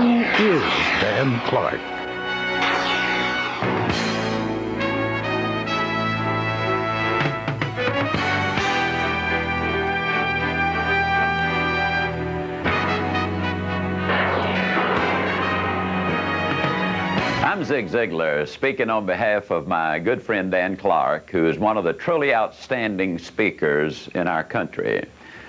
is Dan Clark? I'm Zig Ziglar, speaking on behalf of my good friend Dan Clark, who is one of the truly outstanding speakers in our country.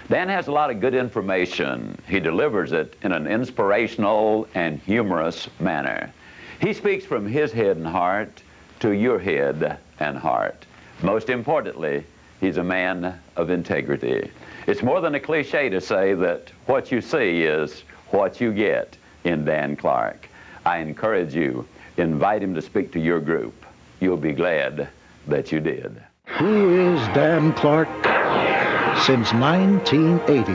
Dan has a lot of good information. He delivers it in an inspirational and humorous manner. He speaks from his head and heart to your head and heart. Most importantly, he's a man of integrity. It's more than a cliche to say that what you see is what you get in Dan Clark. I encourage you, invite him to speak to your group. You'll be glad that you did. Who is Dan Clark? Since 1980,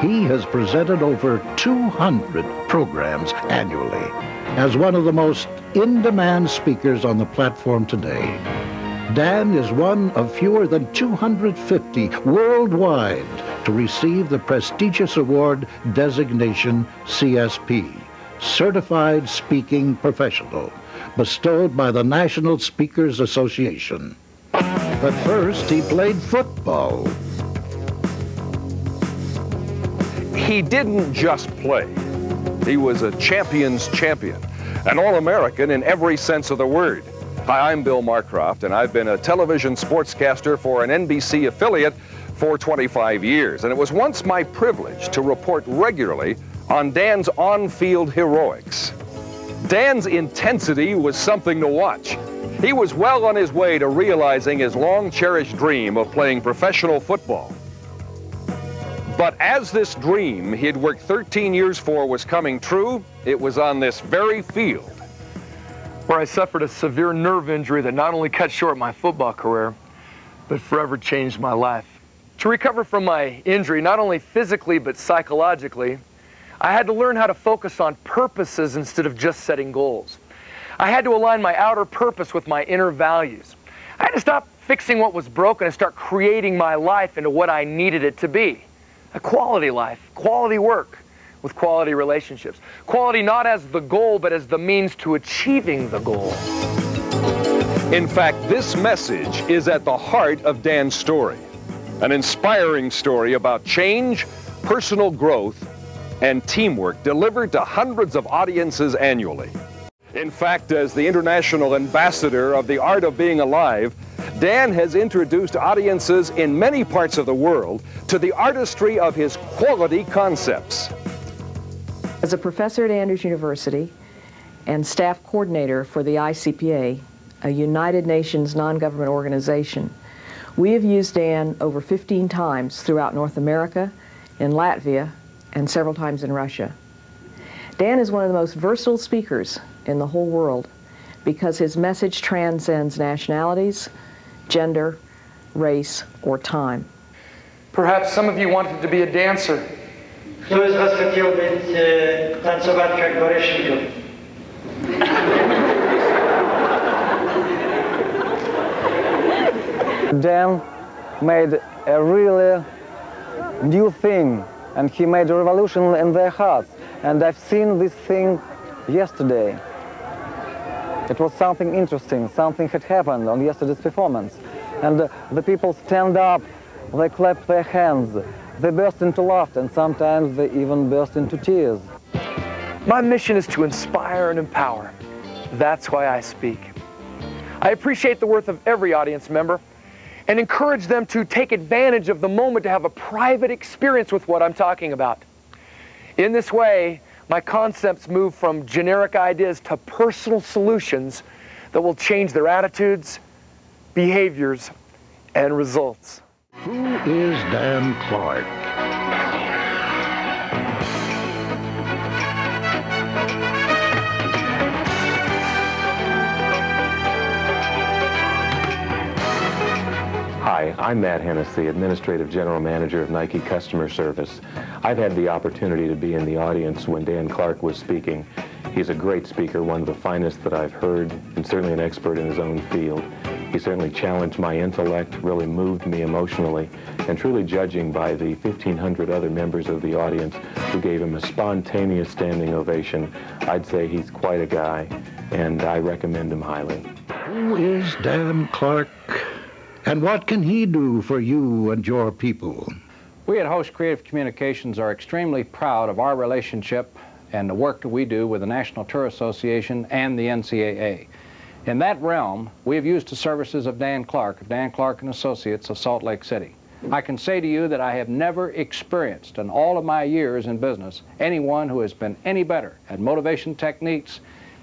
he has presented over 200 programs annually. As one of the most in-demand speakers on the platform today, Dan is one of fewer than 250 worldwide to receive the prestigious award designation CSP, Certified Speaking Professional, bestowed by the National Speakers Association. But first, he played football. He didn't just play. He was a champion's champion, an All-American in every sense of the word. Hi, I'm Bill Marcroft, and I've been a television sportscaster for an NBC affiliate for 25 years. And it was once my privilege to report regularly on Dan's on-field heroics. Dan's intensity was something to watch. He was well on his way to realizing his long-cherished dream of playing professional football. But as this dream he had worked 13 years for was coming true, it was on this very field where I suffered a severe nerve injury that not only cut short my football career, but forever changed my life. To recover from my injury, not only physically but psychologically, I had to learn how to focus on purposes instead of just setting goals. I had to align my outer purpose with my inner values. I had to stop fixing what was broken and start creating my life into what I needed it to be. A quality life, quality work, with quality relationships. Quality not as the goal, but as the means to achieving the goal. In fact, this message is at the heart of Dan's story. An inspiring story about change, personal growth, and teamwork delivered to hundreds of audiences annually. In fact, as the international ambassador of the art of being alive, Dan has introduced audiences in many parts of the world to the artistry of his quality concepts. As a professor at Andrews University and staff coordinator for the ICPA, a United Nations non-government organization, we have used Dan over 15 times throughout North America, in Latvia, and several times in Russia. Dan is one of the most versatile speakers in the whole world because his message transcends nationalities, gender, race, or time. Perhaps some of you wanted to be a dancer. Кто из вас хотел быть танцевать как Барышников? Dan made a really new thing, and he made a revolution in their hearts. And I've seen this thing yesterday. It was something interesting, something had happened on yesterday's performance. And the people stand up, they clap their hands, they burst into laughter, and sometimes they even burst into tears. My mission is to inspire and empower. That's why I speak. I appreciate the worth of every audience member and encourage them to take advantage of the moment to have a private experience with what I'm talking about. In this way, my concepts move from generic ideas to personal solutions that will change their attitudes, behaviors, and results. Who is Dan Clark? Hi, I'm Matt Hennessy, Administrative General Manager of Nike Customer Service. I've had the opportunity to be in the audience when Dan Clark was speaking. He's a great speaker, one of the finest that I've heard, and certainly an expert in his own field. He certainly challenged my intellect, really moved me emotionally, and truly judging by the 1,500 other members of the audience who gave him a spontaneous standing ovation, I'd say he's quite a guy, and I recommend him highly. Who is Dan Clark, and what can he do for you and your people? We at Host Creative Communications are extremely proud of our relationship and the work that we do with the National Tour Association and the NCAA. In that realm, we have used the services of Dan Clark & Associates of Salt Lake City. I can say to you that I have never experienced in all of my years in business anyone who has been any better at motivation techniques,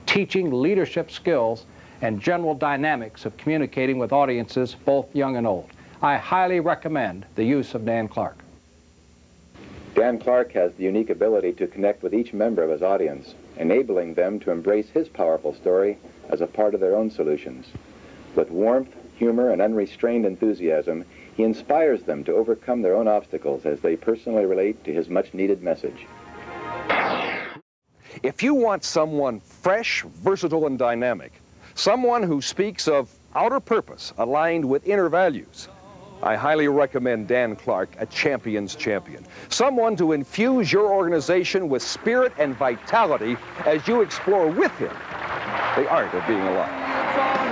teaching leadership skills, and general dynamics of communicating with audiences both young and old. I highly recommend the use of Dan Clark. Dan Clark has the unique ability to connect with each member of his audience, enabling them to embrace his powerful story as a part of their own solutions. With warmth, humor, and unrestrained enthusiasm, he inspires them to overcome their own obstacles as they personally relate to his much-needed message. If you want someone fresh, versatile, and dynamic, someone who speaks of outer purpose aligned with inner values, I highly recommend Dan Clark, a champion's champion. Someone to infuse your organization with spirit and vitality as you explore with him the art of being alive.